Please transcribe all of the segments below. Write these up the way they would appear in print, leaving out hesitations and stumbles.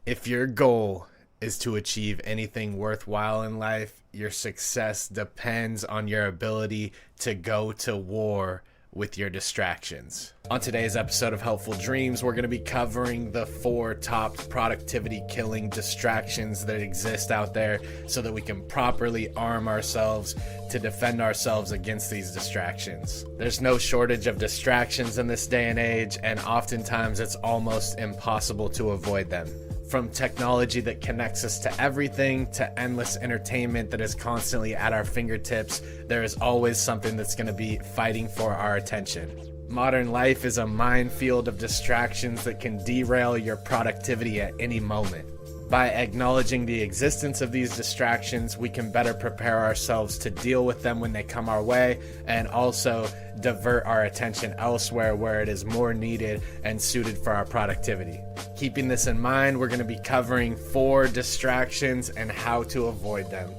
If your goal is to achieve anything worthwhile in life, your success depends on your ability to go to war with your distractions. On today's episode of Helpful Dreams, we're going to be covering the 4 top productivity killing distractions that exist out there so that we can properly arm ourselves to defend ourselves against these distractions. There's no shortage of distractions in this day and age, and oftentimes it's almost impossible to avoid them. From technology that connects us to everything to endless entertainment that is constantly at our fingertips, there is always something that's going to be fighting for our attention. Modern life is a minefield of distractions that can derail your productivity at any moment. By acknowledging the existence of these distractions, we can better prepare ourselves to deal with them when they come our way, and also divert our attention elsewhere where it is more needed and suited for our productivity. Keeping this in mind, we're going to be covering 4 distractions and how to avoid them.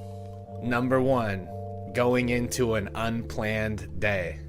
Number 1, going into an unplanned day.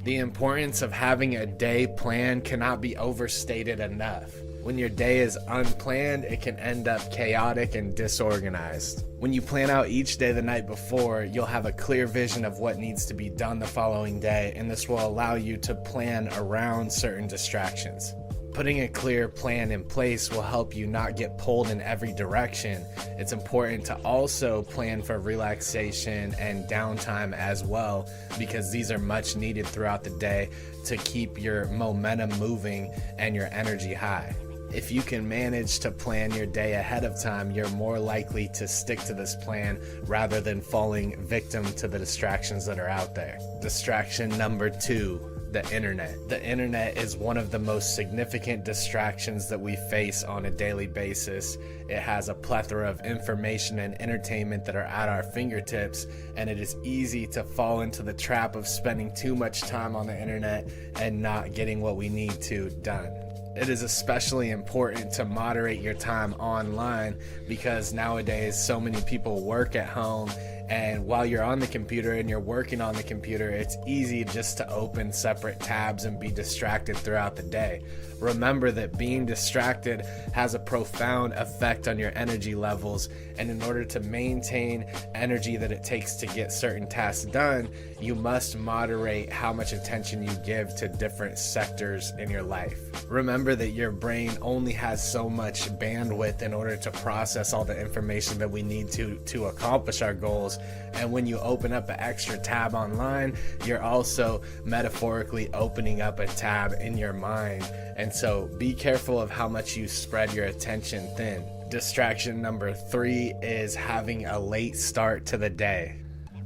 The importance of having a day plan cannot be overstated enough. When your day is unplanned, it can end up chaotic and disorganized. When you plan out each day the night before, you'll have a clear vision of what needs to be done the following day, and this will allow you to plan around certain distractions. Putting a clear plan in place will help you not get pulled in every direction. It's important to also plan for relaxation and downtime as well, because these are much needed throughout the day to keep your momentum moving and your energy high. If you can manage to plan your day ahead of time, you're more likely to stick to this plan rather than falling victim to the distractions that are out there. Distraction number 2. The internet. The internet is one of the most significant distractions that we face on a daily basis. It has a plethora of information and entertainment that are at our fingertips, and it is easy to fall into the trap of spending too much time on the internet and not getting what we need to done. It is especially important to moderate your time online because nowadays so many people work at home, and while you're on the computer and you're working on the computer, it's easy just to open separate tabs and be distracted throughout the day. Remember that being distracted has a profound effect on your energy levels, and in order to maintain energy that it takes to get certain tasks done, you must moderate how much attention you give to different sectors in your life. Remember that your brain only has so much bandwidth in order to process all the information that we need to accomplish our goals. And when you open up an extra tab online, you're also metaphorically opening up a tab in your mind. And so be careful of how much you spread your attention thin. Distraction number 3 is having a late start to the day.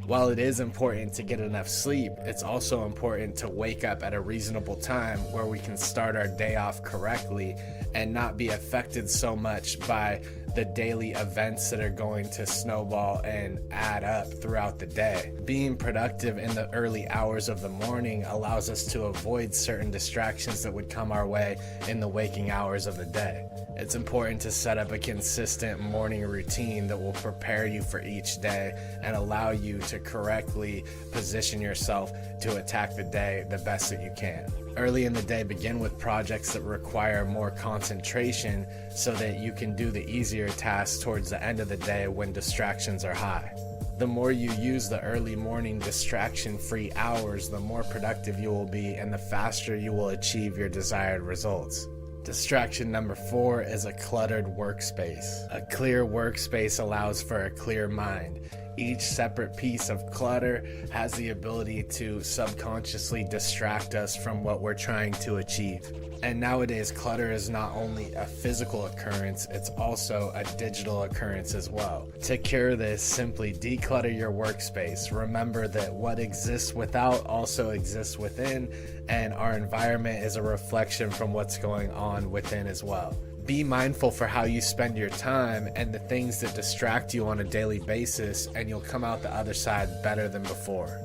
While it is important to get enough sleep, it's also important to wake up at a reasonable time where we can start our day off correctly and not be affected so much by the daily events that are going to snowball and add up throughout the day. Being productive in the early hours of the morning allows us to avoid certain distractions that would come our way in the waking hours of the day. It's important to set up a consistent morning routine that will prepare you for each day and allow you to correctly position yourself to attack the day the best that you can. Early in the day, begin with projects that require more concentration so that you can do the easier tasks towards the end of the day when distractions are high. The more you use the early morning distraction-free hours, the more productive you will be and the faster you will achieve your desired results. Distraction number 4 is a cluttered workspace. A clear workspace allows for a clear mind. Each separate piece of clutter has the ability to subconsciously distract us from what we're trying to achieve. And nowadays, clutter is not only a physical occurrence, it's also a digital occurrence as well. To cure this, simply declutter your workspace. Remember that what exists without also exists within, and our environment is a reflection from what's going on within as well. Be mindful for how you spend your time and the things that distract you on a daily basis, and you'll come out the other side better than before.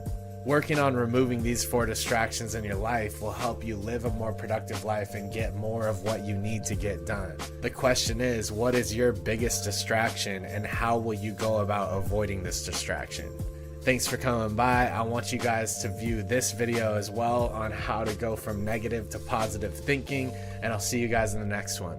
Working on removing these 4 distractions in your life will help you live a more productive life and get more of what you need to get done. The question is, what is your biggest distraction and how will you go about avoiding this distraction? Thanks for coming by. I want you guys to view this video as well on how to go from negative to positive thinking, and I'll see you guys in the next one.